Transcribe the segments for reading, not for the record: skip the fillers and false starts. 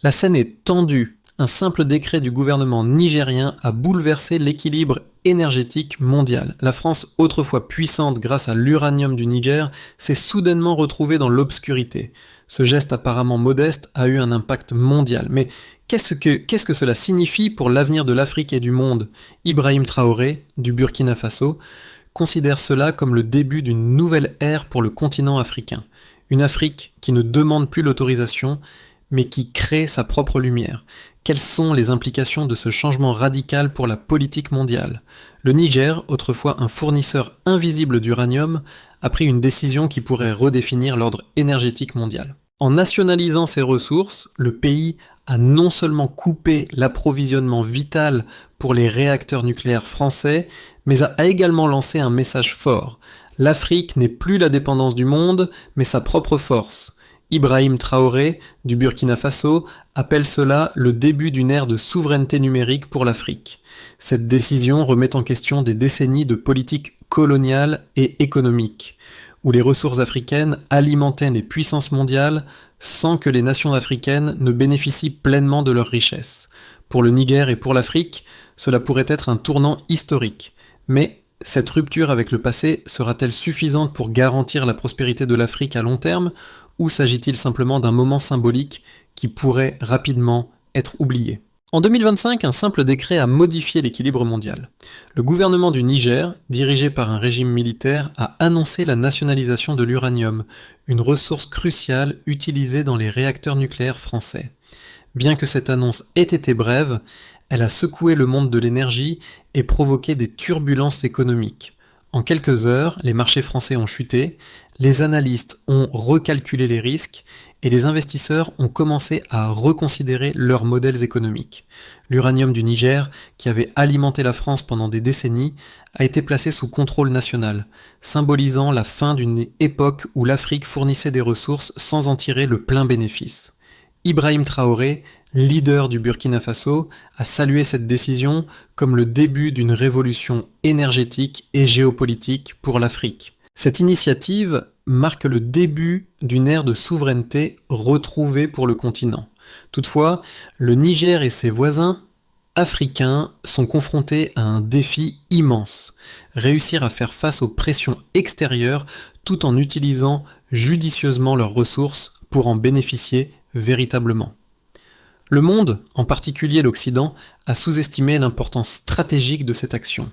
La scène est tendue. Un simple décret du gouvernement nigérien a bouleversé l'équilibre énergétique mondial. La France, autrefois puissante grâce à l'uranium du Niger, s'est soudainement retrouvée dans l'obscurité. Ce geste apparemment modeste a eu un impact mondial. Mais qu'est-ce que cela signifie pour l'avenir de l'Afrique et du monde ? Ibrahim Traoré, du Burkina Faso, considère cela comme le début d'une nouvelle ère pour le continent africain. Une Afrique qui ne demande plus l'autorisation, mais qui crée sa propre lumière. Quelles sont les implications de ce changement radical pour la politique mondiale ? Le Niger, autrefois un fournisseur invisible d'uranium, a pris une décision qui pourrait redéfinir l'ordre énergétique mondial. En nationalisant ses ressources, le pays a non seulement coupé l'approvisionnement vital pour les réacteurs nucléaires français, mais a également lancé un message fort. L'Afrique n'est plus la dépendance du monde, mais sa propre force. Ibrahim Traoré, du Burkina Faso, appelle cela le début d'une ère de souveraineté numérique pour l'Afrique. Cette décision remet en question des décennies de politique coloniale et économique, où les ressources africaines alimentaient les puissances mondiales sans que les nations africaines ne bénéficient pleinement de leurs richesses. Pour le Niger et pour l'Afrique, cela pourrait être un tournant historique. Mais cette rupture avec le passé sera-t-elle suffisante pour garantir la prospérité de l'Afrique à long terme, ou s'agit-il simplement d'un moment symbolique qui pourrait rapidement être oublié ? En 2025, un simple décret a modifié l'équilibre mondial. Le gouvernement du Niger, dirigé par un régime militaire, a annoncé la nationalisation de l'uranium, une ressource cruciale utilisée dans les réacteurs nucléaires français. Bien que cette annonce ait été brève, elle a secoué le monde de l'énergie et provoqué des turbulences économiques. En quelques heures, les marchés français ont chuté, les analystes ont recalculé les risques et les investisseurs ont commencé à reconsidérer leurs modèles économiques. L'uranium du Niger, qui avait alimenté la France pendant des décennies, a été placé sous contrôle national, symbolisant la fin d'une époque où l'Afrique fournissait des ressources sans en tirer le plein bénéfice. Ibrahim Traoré, leader du Burkina Faso, a salué cette décision comme le début d'une révolution énergétique et géopolitique pour l'Afrique. Cette initiative marque le début d'une ère de souveraineté retrouvée pour le continent. Toutefois, le Niger et ses voisins africains sont confrontés à un défi immense, réussir à faire face aux pressions extérieures tout en utilisant judicieusement leurs ressources pour en bénéficier véritablement. Le monde, en particulier l'Occident, a sous-estimé l'importance stratégique de cette action.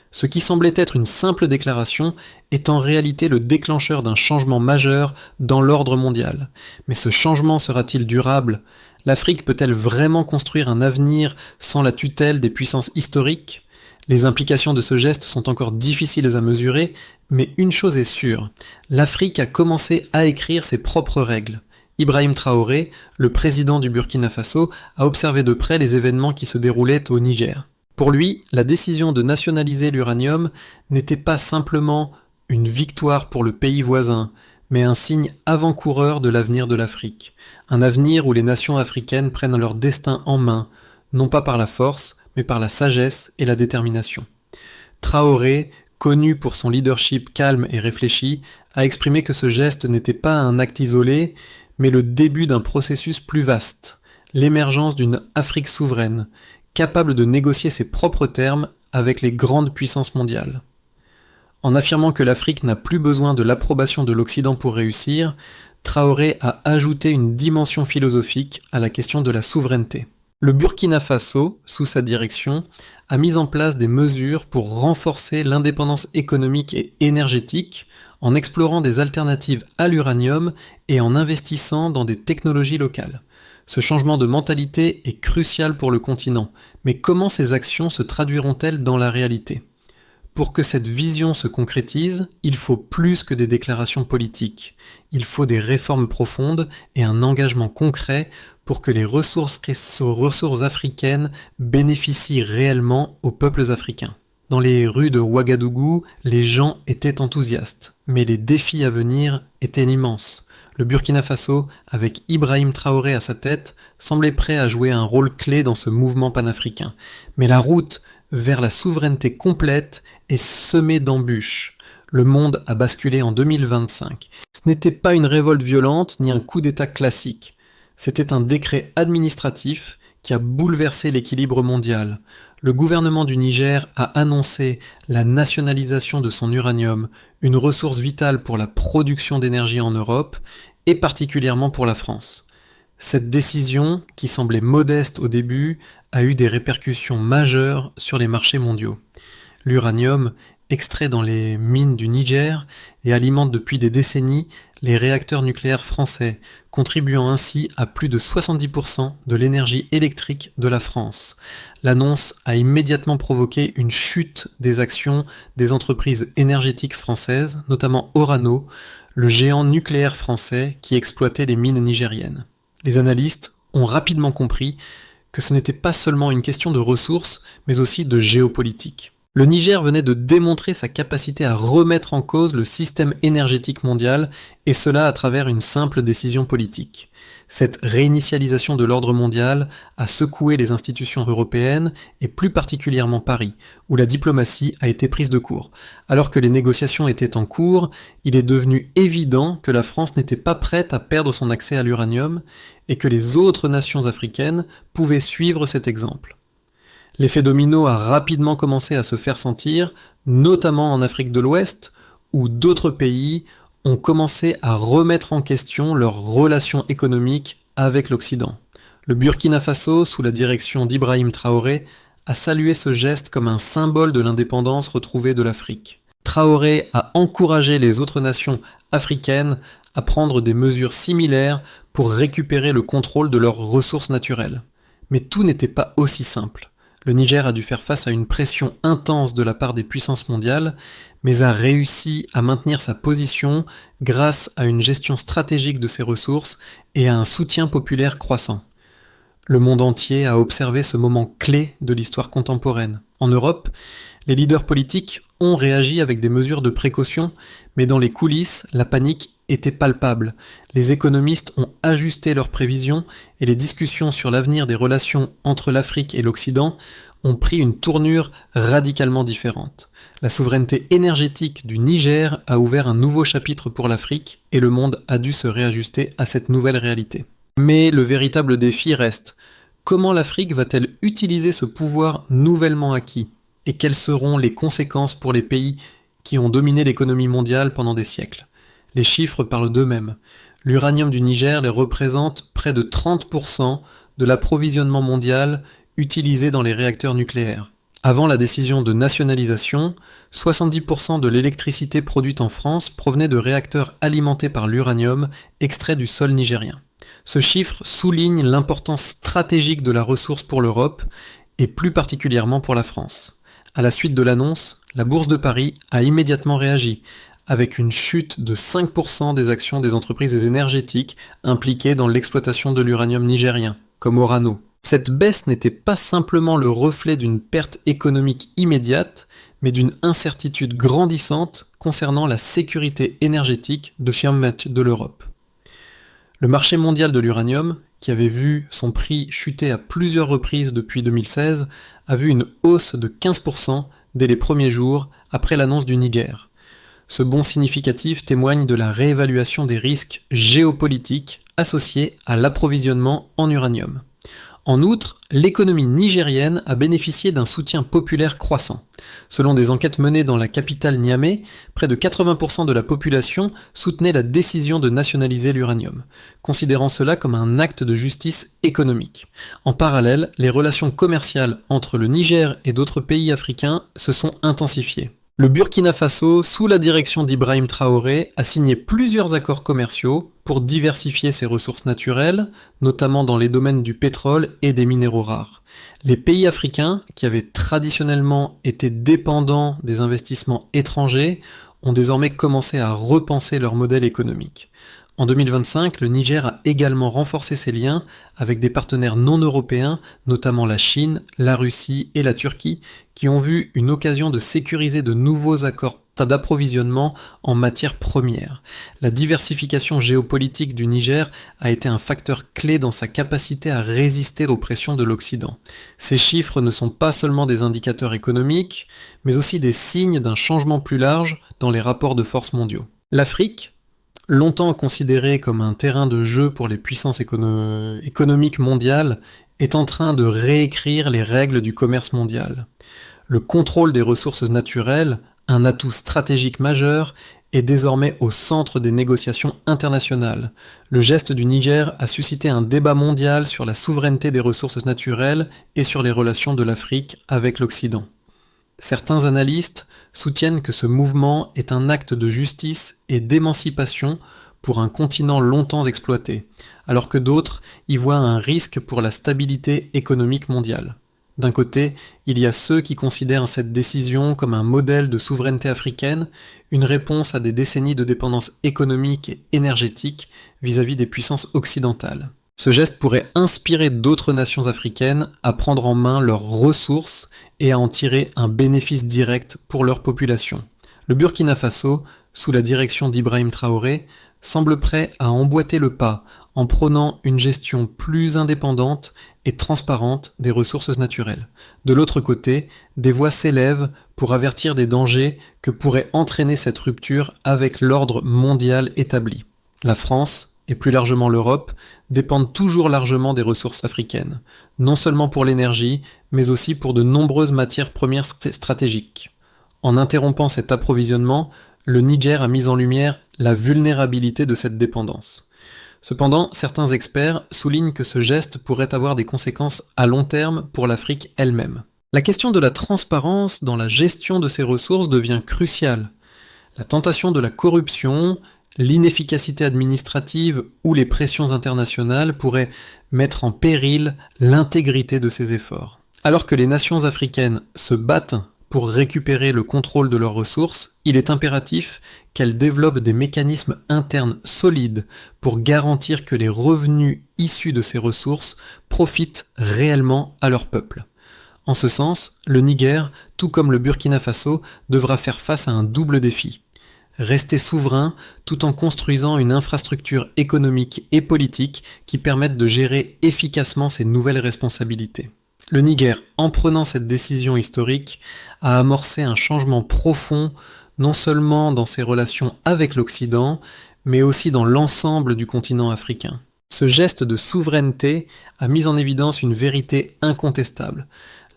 Ce qui semblait être une simple déclaration est en réalité le déclencheur d'un changement majeur dans l'ordre mondial. Mais ce changement sera-t-il durable ? L'Afrique peut-elle vraiment construire un avenir sans la tutelle des puissances historiques ? Les implications de ce geste sont encore difficiles à mesurer, mais une chose est sûre, l'Afrique a commencé à écrire ses propres règles. Ibrahim Traoré, le président du Burkina Faso, a observé de près les événements qui se déroulaient au Niger. Pour lui, la décision de nationaliser l'uranium n'était pas simplement une victoire pour le pays voisin, mais un signe avant-coureur de l'avenir de l'Afrique. Un avenir où les nations africaines prennent leur destin en main, non pas par la force, mais par la sagesse et la détermination. Traoré, connu pour son leadership calme et réfléchi, a exprimé que ce geste n'était pas un acte isolé, mais le début d'un processus plus vaste, l'émergence d'une Afrique souveraine, capable de négocier ses propres termes avec les grandes puissances mondiales. En affirmant que l'Afrique n'a plus besoin de l'approbation de l'Occident pour réussir, Traoré a ajouté une dimension philosophique à la question de la souveraineté. Le Burkina Faso, sous sa direction, a mis en place des mesures pour renforcer l'indépendance économique et énergétique en explorant des alternatives à l'uranium et en investissant dans des technologies locales. Ce changement de mentalité est crucial pour le continent, mais comment ces actions se traduiront-elles dans la réalité ? Pour que cette vision se concrétise, il faut plus que des déclarations politiques. Il faut des réformes profondes et un engagement concret pour que les ressources africaines bénéficient réellement aux peuples africains. Dans les rues de Ouagadougou, les gens étaient enthousiastes, mais les défis à venir étaient immenses. Le Burkina Faso, avec Ibrahim Traoré à sa tête, semblait prêt à jouer un rôle clé dans ce mouvement panafricain. Mais la route vers la souveraineté complète est semée d'embûches. Le monde a basculé en 2025. Ce n'était pas une révolte violente ni un coup d'État classique. C'était un décret administratif qui a bouleversé l'équilibre mondial. Le gouvernement du Niger a annoncé la nationalisation de son uranium, une ressource vitale pour la production d'énergie en Europe, et particulièrement pour la France. Cette décision, qui semblait modeste au début, a eu des répercussions majeures sur les marchés mondiaux. L'uranium, extrait dans les mines du Niger, et alimente depuis des décennies les réacteurs nucléaires français, contribuant ainsi à plus de 70% de l'énergie électrique de la France. L'annonce a immédiatement provoqué une chute des actions des entreprises énergétiques françaises, notamment Orano, le géant nucléaire français qui exploitait les mines nigériennes. Les analystes ont rapidement compris que ce n'était pas seulement une question de ressources, mais aussi de géopolitique. Le Niger venait de démontrer sa capacité à remettre en cause le système énergétique mondial, et cela à travers une simple décision politique. Cette réinitialisation de l'ordre mondial a secoué les institutions européennes, et plus particulièrement Paris, où la diplomatie a été prise de court. Alors que les négociations étaient en cours, il est devenu évident que la France n'était pas prête à perdre son accès à l'uranium, et que les autres nations africaines pouvaient suivre cet exemple. L'effet domino a rapidement commencé à se faire sentir, notamment en Afrique de l'Ouest, où d'autres pays ont commencé à remettre en question leurs relations économiques avec l'Occident. Le Burkina Faso, sous la direction d'Ibrahim Traoré, a salué ce geste comme un symbole de l'indépendance retrouvée de l'Afrique. Traoré a encouragé les autres nations africaines à prendre des mesures similaires pour récupérer le contrôle de leurs ressources naturelles. Mais tout n'était pas aussi simple. Le Niger a dû faire face à une pression intense de la part des puissances mondiales, mais a réussi à maintenir sa position grâce à une gestion stratégique de ses ressources et à un soutien populaire croissant. Le monde entier a observé ce moment clé de l'histoire contemporaine. En Europe, les leaders politiques ont réagi avec des mesures de précaution, mais dans les coulisses, la panique était palpable. Les économistes ont ajusté leurs prévisions et les discussions sur l'avenir des relations entre l'Afrique et l'Occident ont pris une tournure radicalement différente. La souveraineté énergétique du Niger a ouvert un nouveau chapitre pour l'Afrique et le monde a dû se réajuster à cette nouvelle réalité. Mais le véritable défi reste. Comment l'Afrique va-t-elle utiliser ce pouvoir nouvellement acquis ? Et quelles seront les conséquences pour les pays qui ont dominé l'économie mondiale pendant des siècles ? Les chiffres parlent d'eux-mêmes. L'uranium du Niger les représente près de 30% de l'approvisionnement mondial utilisé dans les réacteurs nucléaires. Avant la décision de nationalisation, 70% de l'électricité produite en France provenait de réacteurs alimentés par l'uranium extrait du sol nigérien. Ce chiffre souligne l'importance stratégique de la ressource pour l'Europe et plus particulièrement pour la France. À la suite de l'annonce, la Bourse de Paris a immédiatement réagi, avec une chute de 5% des actions des entreprises énergétiques impliquées dans l'exploitation de l'uranium nigérien, comme Orano. Cette baisse n'était pas simplement le reflet d'une perte économique immédiate, mais d'une incertitude grandissante concernant la sécurité énergétique de l'Europe. Le marché mondial de l'uranium, qui avait vu son prix chuter à plusieurs reprises depuis 2016, a vu une hausse de 15% dès les premiers jours après l'annonce du Niger. Ce bond significatif témoigne de la réévaluation des risques géopolitiques associés à l'approvisionnement en uranium. En outre, l'économie nigérienne a bénéficié d'un soutien populaire croissant. Selon des enquêtes menées dans la capitale Niamey, près de 80% de la population soutenait la décision de nationaliser l'uranium, considérant cela comme un acte de justice économique. En parallèle, les relations commerciales entre le Niger et d'autres pays africains se sont intensifiées. Le Burkina Faso, sous la direction d'Ibrahim Traoré, a signé plusieurs accords commerciaux pour diversifier ses ressources naturelles, notamment dans les domaines du pétrole et des minéraux rares. Les pays africains, qui avaient traditionnellement été dépendants des investissements étrangers, ont désormais commencé à repenser leur modèle économique. En 2025, le Niger a également renforcé ses liens avec des partenaires non européens, notamment la Chine, la Russie et la Turquie, qui ont vu une occasion de sécuriser de nouveaux accords d'approvisionnement en matières premières. La diversification géopolitique du Niger a été un facteur clé dans sa capacité à résister aux pressions de l'Occident. Ces chiffres ne sont pas seulement des indicateurs économiques, mais aussi des signes d'un changement plus large dans les rapports de force mondiaux. L'Afrique, longtemps considéré comme un terrain de jeu pour les puissances économiques mondiales, est en train de réécrire les règles du commerce mondial. Le contrôle des ressources naturelles, un atout stratégique majeur, est désormais au centre des négociations internationales. Le geste du Niger a suscité un débat mondial sur la souveraineté des ressources naturelles et sur les relations de l'Afrique avec l'Occident. Certains analystes soutiennent que ce mouvement est un acte de justice et d'émancipation pour un continent longtemps exploité, alors que d'autres y voient un risque pour la stabilité économique mondiale. D'un côté, il y a ceux qui considèrent cette décision comme un modèle de souveraineté africaine, une réponse à des décennies de dépendance économique et énergétique vis-à-vis des puissances occidentales. Ce geste pourrait inspirer d'autres nations africaines à prendre en main leurs ressources et à en tirer un bénéfice direct pour leur population. Le Burkina Faso, sous la direction d'Ibrahim Traoré, semble prêt à emboîter le pas en prônant une gestion plus indépendante et transparente des ressources naturelles. De l'autre côté, des voix s'élèvent pour avertir des dangers que pourrait entraîner cette rupture avec l'ordre mondial établi. La France, et plus largement l'Europe, dépendent toujours largement des ressources africaines, non seulement pour l'énergie, mais aussi pour de nombreuses matières premières stratégiques. En interrompant cet approvisionnement, le Niger a mis en lumière la vulnérabilité de cette dépendance. Cependant, certains experts soulignent que ce geste pourrait avoir des conséquences à long terme pour l'Afrique elle-même. La question de la transparence dans la gestion de ces ressources devient cruciale. La tentation de la corruption, l'inefficacité administrative ou les pressions internationales pourraient mettre en péril l'intégrité de ces efforts. Alors que les nations africaines se battent pour récupérer le contrôle de leurs ressources, il est impératif qu'elles développent des mécanismes internes solides pour garantir que les revenus issus de ces ressources profitent réellement à leur peuple. En ce sens, le Niger, tout comme le Burkina Faso, devra faire face à un double défi. Rester souverain tout en construisant une infrastructure économique et politique qui permette de gérer efficacement ces nouvelles responsabilités. Le Niger, en prenant cette décision historique, a amorcé un changement profond, non seulement dans ses relations avec l'Occident, mais aussi dans l'ensemble du continent africain. Ce geste de souveraineté a mis en évidence une vérité incontestable.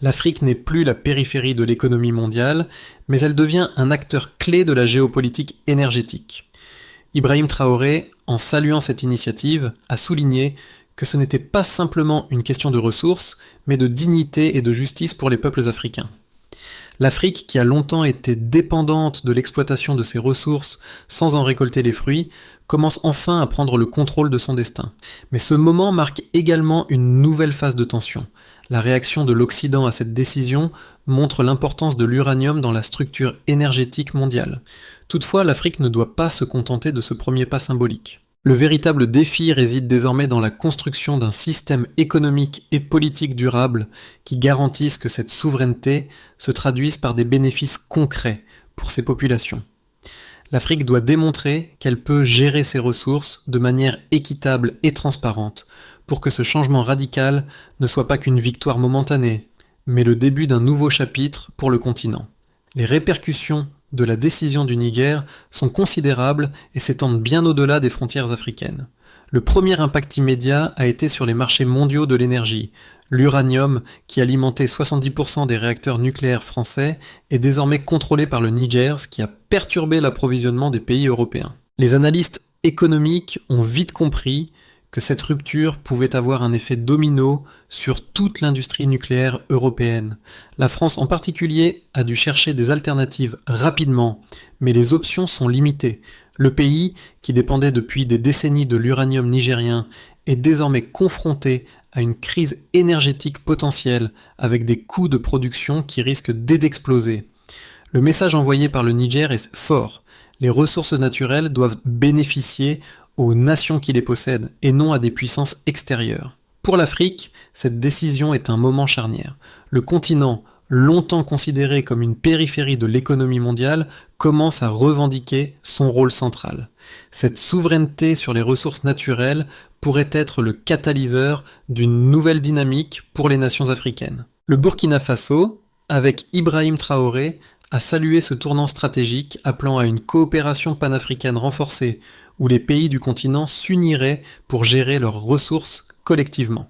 L'Afrique n'est plus la périphérie de l'économie mondiale, mais elle devient un acteur clé de la géopolitique énergétique. Ibrahim Traoré, en saluant cette initiative, a souligné que ce n'était pas simplement une question de ressources, mais de dignité et de justice pour les peuples africains. L'Afrique, qui a longtemps été dépendante de l'exploitation de ses ressources sans en récolter les fruits, commence enfin à prendre le contrôle de son destin. Mais ce moment marque également une nouvelle phase de tension. La réaction de l'Occident à cette décision montre l'importance de l'uranium dans la structure énergétique mondiale. Toutefois, l'Afrique ne doit pas se contenter de ce premier pas symbolique. Le véritable défi réside désormais dans la construction d'un système économique et politique durable qui garantisse que cette souveraineté se traduise par des bénéfices concrets pour ses populations. L'Afrique doit démontrer qu'elle peut gérer ses ressources de manière équitable et transparente pour que ce changement radical ne soit pas qu'une victoire momentanée, mais le début d'un nouveau chapitre pour le continent. Les répercussions de la décision du Niger sont considérables et s'étendent bien au-delà des frontières africaines. Le premier impact immédiat a été sur les marchés mondiaux de l'énergie. L'uranium, qui alimentait 70% des réacteurs nucléaires français, est désormais contrôlé par le Niger, ce qui a perturbé l'approvisionnement des pays européens. Les analystes économiques ont vite compris que cette rupture pouvait avoir un effet domino sur toute l'industrie nucléaire européenne. La France en particulier a dû chercher des alternatives rapidement, mais les options sont limitées. Le pays, qui dépendait depuis des décennies de l'uranium nigérien, est désormais confronté à une crise énergétique potentielle avec des coûts de production qui risquent d'exploser. Le message envoyé par le Niger est fort. Les ressources naturelles doivent bénéficier aux nations qui les possèdent et non à des puissances extérieures. Pour l'Afrique, cette décision est un moment charnière. Le continent, longtemps considéré comme une périphérie de l'économie mondiale, commence à revendiquer son rôle central. Cette souveraineté sur les ressources naturelles pourrait être le catalyseur d'une nouvelle dynamique pour les nations africaines. Le Burkina Faso, avec Ibrahim Traoré, a salué ce tournant stratégique, appelant à une coopération panafricaine renforcée où les pays du continent s'uniraient pour gérer leurs ressources collectivement.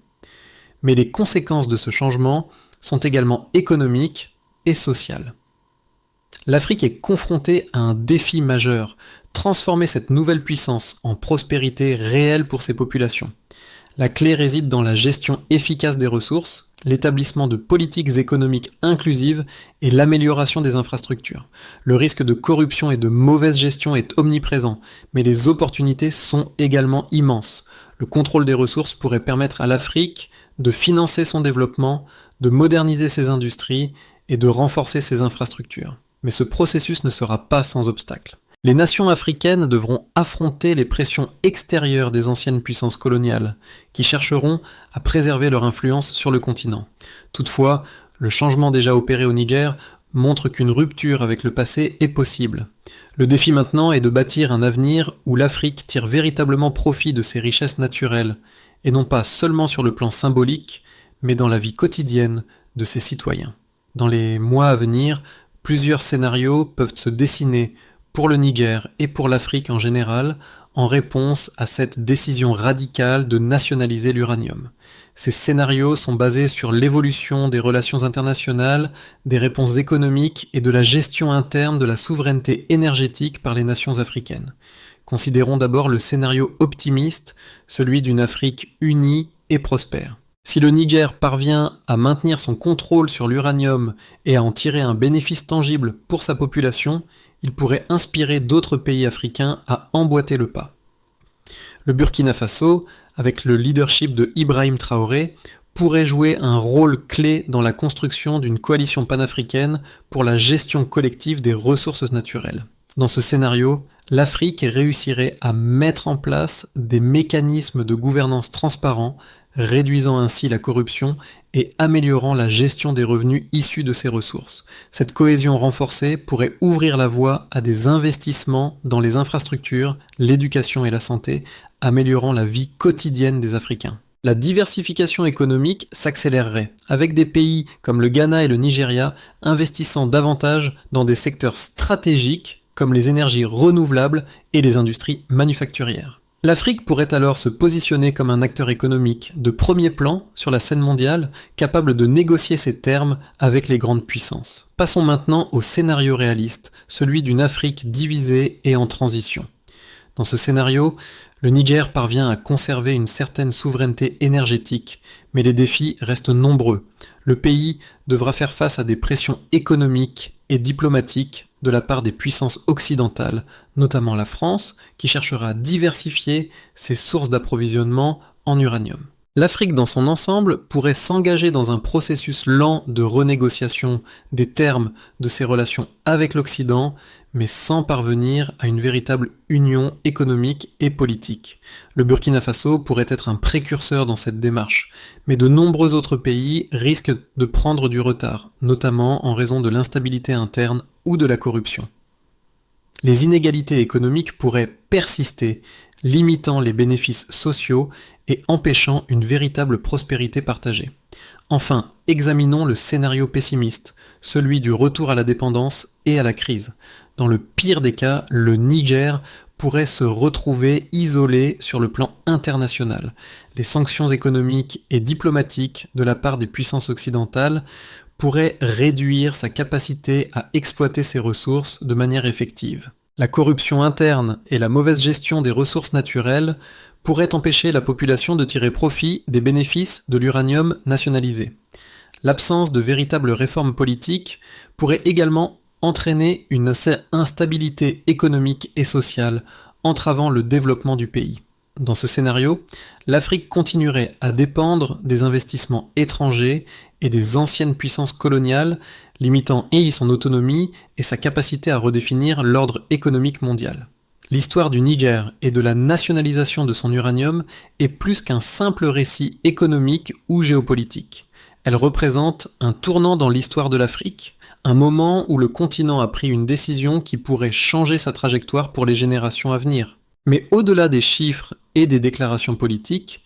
Mais les conséquences de ce changement sont également économiques et sociales. L'Afrique est confrontée à un défi majeur, transformer cette nouvelle puissance en prospérité réelle pour ses populations. La clé réside dans la gestion efficace des ressources, l'établissement de politiques économiques inclusives et l'amélioration des infrastructures. Le risque de corruption et de mauvaise gestion est omniprésent, mais les opportunités sont également immenses. Le contrôle des ressources pourrait permettre à l'Afrique de financer son développement, de moderniser ses industries et de renforcer ses infrastructures. Mais ce processus ne sera pas sans obstacle. Les nations africaines devront affronter les pressions extérieures des anciennes puissances coloniales, qui chercheront à préserver leur influence sur le continent. Toutefois, le changement déjà opéré au Niger montre qu'une rupture avec le passé est possible. Le défi maintenant est de bâtir un avenir où l'Afrique tire véritablement profit de ses richesses naturelles, et non pas seulement sur le plan symbolique, mais dans la vie quotidienne de ses citoyens. Dans les mois à venir, plusieurs scénarios peuvent se dessiner pour le Niger et pour l'Afrique en général, en réponse à cette décision radicale de nationaliser l'uranium. Ces scénarios sont basés sur l'évolution des relations internationales, des réponses économiques et de la gestion interne de la souveraineté énergétique par les nations africaines. Considérons d'abord le scénario optimiste, celui d'une Afrique unie et prospère. Si le Niger parvient à maintenir son contrôle sur l'uranium et à en tirer un bénéfice tangible pour sa population, il pourrait inspirer d'autres pays africains à emboîter le pas. Le Burkina Faso, avec le leadership de Ibrahim Traoré, pourrait jouer un rôle clé dans la construction d'une coalition panafricaine pour la gestion collective des ressources naturelles. Dans ce scénario, l'Afrique réussirait à mettre en place des mécanismes de gouvernance transparents, réduisant ainsi la corruption et améliorant la gestion des revenus issus de ces ressources. Cette cohésion renforcée pourrait ouvrir la voie à des investissements dans les infrastructures, l'éducation et la santé, améliorant la vie quotidienne des Africains. La diversification économique s'accélérerait, avec des pays comme le Ghana et le Nigeria investissant davantage dans des secteurs stratégiques comme les énergies renouvelables et les industries manufacturières. L'Afrique pourrait alors se positionner comme un acteur économique de premier plan sur la scène mondiale, capable de négocier ses termes avec les grandes puissances. Passons maintenant au scénario réaliste, celui d'une Afrique divisée et en transition. Dans ce scénario, le Niger parvient à conserver une certaine souveraineté énergétique, mais les défis restent nombreux. Le pays devra faire face à des pressions économiques et diplomatiques de la part des puissances occidentales, notamment la France, qui cherchera à diversifier ses sources d'approvisionnement en uranium. L'Afrique dans son ensemble pourrait s'engager dans un processus lent de renégociation des termes de ses relations avec l'Occident, mais sans parvenir à une véritable union économique et politique. Le Burkina Faso pourrait être un précurseur dans cette démarche, mais de nombreux autres pays risquent de prendre du retard, notamment en raison de l'instabilité interne ou de la corruption. Les inégalités économiques pourraient persister, limitant les bénéfices sociaux et empêchant une véritable prospérité partagée. Enfin, examinons le scénario pessimiste, celui du retour à la dépendance et à la crise. Dans le pire des cas, le Niger pourrait se retrouver isolé sur le plan international. Les sanctions économiques et diplomatiques de la part des puissances occidentales pourraient réduire sa capacité à exploiter ses ressources de manière effective. La corruption interne et la mauvaise gestion des ressources naturelles pourraient empêcher la population de tirer profit des bénéfices de l'uranium nationalisé. L'absence de véritables réformes politiques pourrait également entraîner une instabilité économique et sociale, entravant le développement du pays. Dans ce scénario, l'Afrique continuerait à dépendre des investissements étrangers et des anciennes puissances coloniales, limitant ainsi son autonomie et sa capacité à redéfinir l'ordre économique mondial. L'histoire du Niger et de la nationalisation de son uranium est plus qu'un simple récit économique ou géopolitique. Elle représente un tournant dans l'histoire de l'Afrique, un moment où le continent a pris une décision qui pourrait changer sa trajectoire pour les générations à venir. Mais au-delà des chiffres et des déclarations politiques,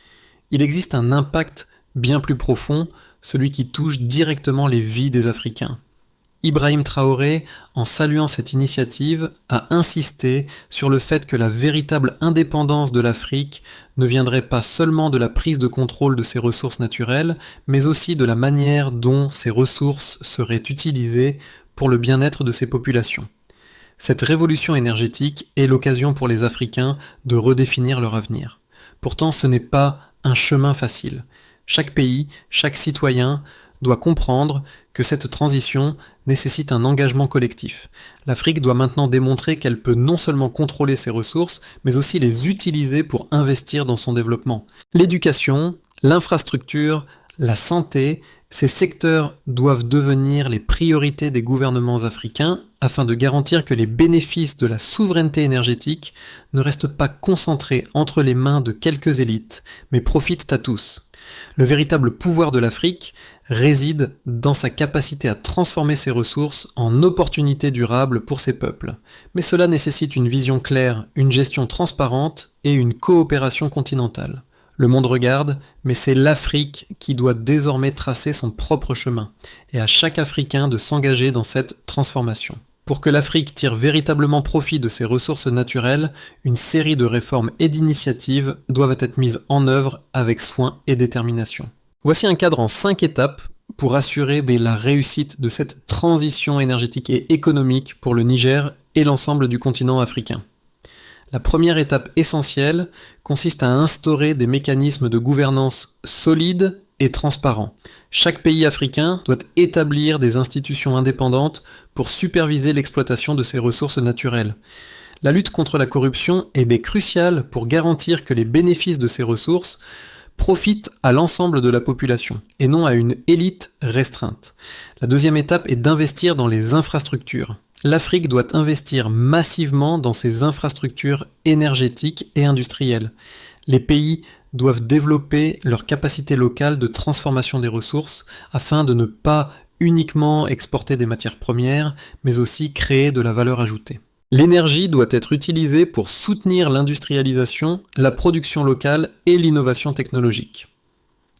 il existe un impact bien plus profond, celui qui touche directement les vies des Africains. Ibrahim Traoré, en saluant cette initiative, a insisté sur le fait que la véritable indépendance de l'Afrique ne viendrait pas seulement de la prise de contrôle de ses ressources naturelles, mais aussi de la manière dont ces ressources seraient utilisées pour le bien-être de ses populations. Cette révolution énergétique est l'occasion pour les Africains de redéfinir leur avenir. Pourtant, ce n'est pas un chemin facile. Chaque pays, chaque citoyen doit comprendre que cette transition nécessite un engagement collectif. L'Afrique doit maintenant démontrer qu'elle peut non seulement contrôler ses ressources, mais aussi les utiliser pour investir dans son développement. L'éducation, l'infrastructure, la santé, ces secteurs doivent devenir les priorités des gouvernements africains afin de garantir que les bénéfices de la souveraineté énergétique ne restent pas concentrés entre les mains de quelques élites, mais profitent à tous. Le véritable pouvoir de l'Afrique réside dans sa capacité à transformer ses ressources en opportunités durables pour ses peuples. Mais cela nécessite une vision claire, une gestion transparente et une coopération continentale. Le monde regarde, mais c'est l'Afrique qui doit désormais tracer son propre chemin, et à chaque Africain de s'engager dans cette transformation. Pour que l'Afrique tire véritablement profit de ses ressources naturelles, une série de réformes et d'initiatives doivent être mises en œuvre avec soin et détermination. Voici un cadre en 5 étapes pour assurer la réussite de cette transition énergétique et économique pour le Niger et l'ensemble du continent africain. La première étape essentielle consiste à instaurer des mécanismes de gouvernance solides et transparents. Chaque pays africain doit établir des institutions indépendantes pour superviser l'exploitation de ses ressources naturelles. La lutte contre la corruption est cruciale pour garantir que les bénéfices de ces ressources profitent à l'ensemble de la population, et non à une élite restreinte. La deuxième étape est d'investir dans les infrastructures. L'Afrique doit investir massivement dans ses infrastructures énergétiques et industrielles. Les pays doivent développer leur capacité locale de transformation des ressources afin de ne pas uniquement exporter des matières premières, mais aussi créer de la valeur ajoutée. L'énergie doit être utilisée pour soutenir l'industrialisation, la production locale et l'innovation technologique.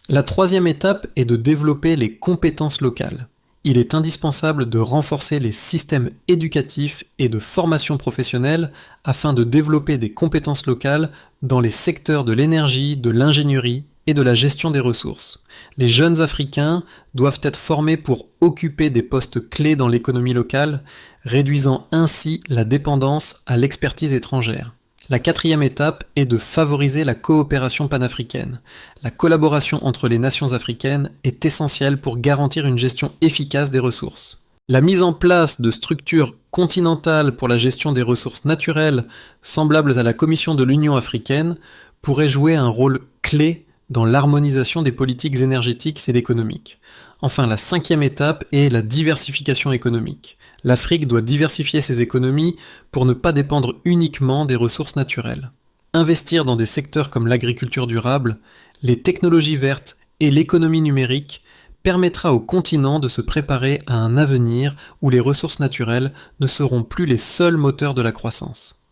La troisième étape est de développer les compétences locales. Il est indispensable de renforcer les systèmes éducatifs et de formation professionnelle afin de développer des compétences locales dans les secteurs de l'énergie, de l'ingénierie et de la gestion des ressources. Les jeunes Africains doivent être formés pour occuper des postes clés dans l'économie locale, réduisant ainsi la dépendance à l'expertise étrangère. La quatrième étape est de favoriser la coopération panafricaine. La collaboration entre les nations africaines est essentielle pour garantir une gestion efficace des ressources. La mise en place de structures continentales pour la gestion des ressources naturelles, semblables à la Commission de l'Union africaine, pourrait jouer un rôle clé dans l'harmonisation des politiques énergétiques et économiques. Enfin, la cinquième étape est la diversification économique. L'Afrique doit diversifier ses économies pour ne pas dépendre uniquement des ressources naturelles. Investir dans des secteurs comme l'agriculture durable, les technologies vertes et l'économie numérique permettra au continent de se préparer à un avenir où les ressources naturelles ne seront plus les seuls moteurs de la croissance.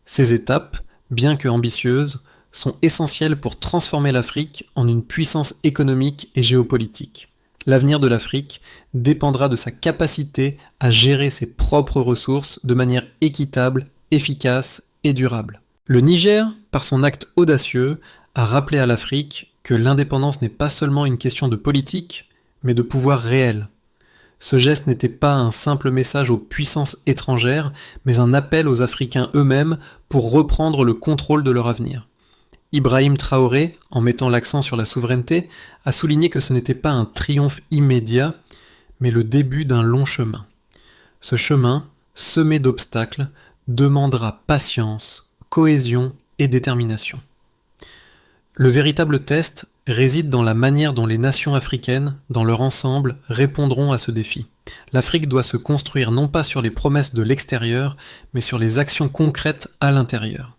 Ces étapes, bien que ambitieuses, sont essentielles pour transformer l'Afrique en une puissance économique et géopolitique. L'avenir de l'Afrique dépendra de sa capacité à gérer ses propres ressources de manière équitable, efficace et durable. Le Niger, par son acte audacieux, a rappelé à l'Afrique que l'indépendance n'est pas seulement une question de politique, mais de pouvoir réel. Ce geste n'était pas un simple message aux puissances étrangères, mais un appel aux Africains eux-mêmes pour reprendre le contrôle de leur avenir. Ibrahim Traoré, en mettant l'accent sur la souveraineté, a souligné que ce n'était pas un triomphe immédiat, mais le début d'un long chemin. Ce chemin, semé d'obstacles, demandera patience, cohésion et détermination. Le véritable test réside dans la manière dont les nations africaines, dans leur ensemble, répondront à ce défi. L'Afrique doit se construire non pas sur les promesses de l'extérieur, mais sur les actions concrètes à l'intérieur.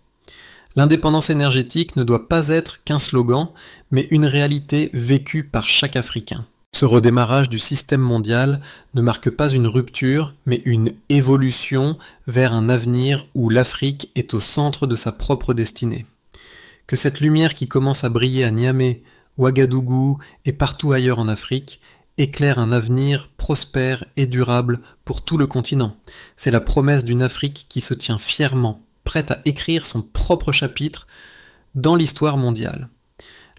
L'indépendance énergétique ne doit pas être qu'un slogan, mais une réalité vécue par chaque Africain. Ce redémarrage du système mondial ne marque pas une rupture, mais une évolution vers un avenir où l'Afrique est au centre de sa propre destinée. Que cette lumière qui commence à briller à Niamey, Ouagadougou et partout ailleurs en Afrique éclaire un avenir prospère et durable pour tout le continent. C'est la promesse d'une Afrique qui se tient fièrement, prête à écrire son propre chapitre dans l'histoire mondiale.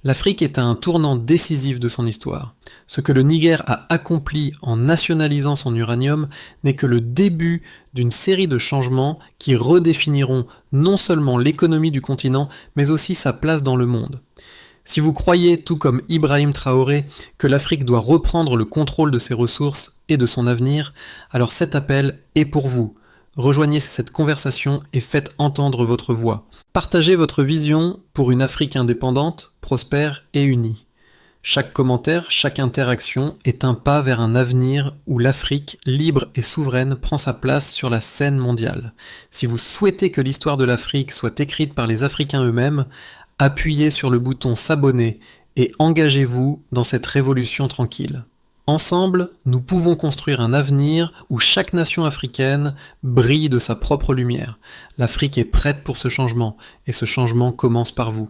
L'Afrique est à un tournant décisif de son histoire. Ce que le Niger a accompli en nationalisant son uranium n'est que le début d'une série de changements qui redéfiniront non seulement l'économie du continent, mais aussi sa place dans le monde. Si vous croyez, tout comme Ibrahim Traoré, que l'Afrique doit reprendre le contrôle de ses ressources et de son avenir, alors cet appel est pour vous. Rejoignez cette conversation et faites entendre votre voix. Partagez votre vision pour une Afrique indépendante, prospère et unie. Chaque commentaire, chaque interaction est un pas vers un avenir où l'Afrique, libre et souveraine, prend sa place sur la scène mondiale. Si vous souhaitez que l'histoire de l'Afrique soit écrite par les Africains eux-mêmes, appuyez sur le bouton s'abonner et engagez-vous dans cette révolution tranquille. Ensemble, nous pouvons construire un avenir où chaque nation africaine brille de sa propre lumière. L'Afrique est prête pour ce changement, et ce changement commence par vous.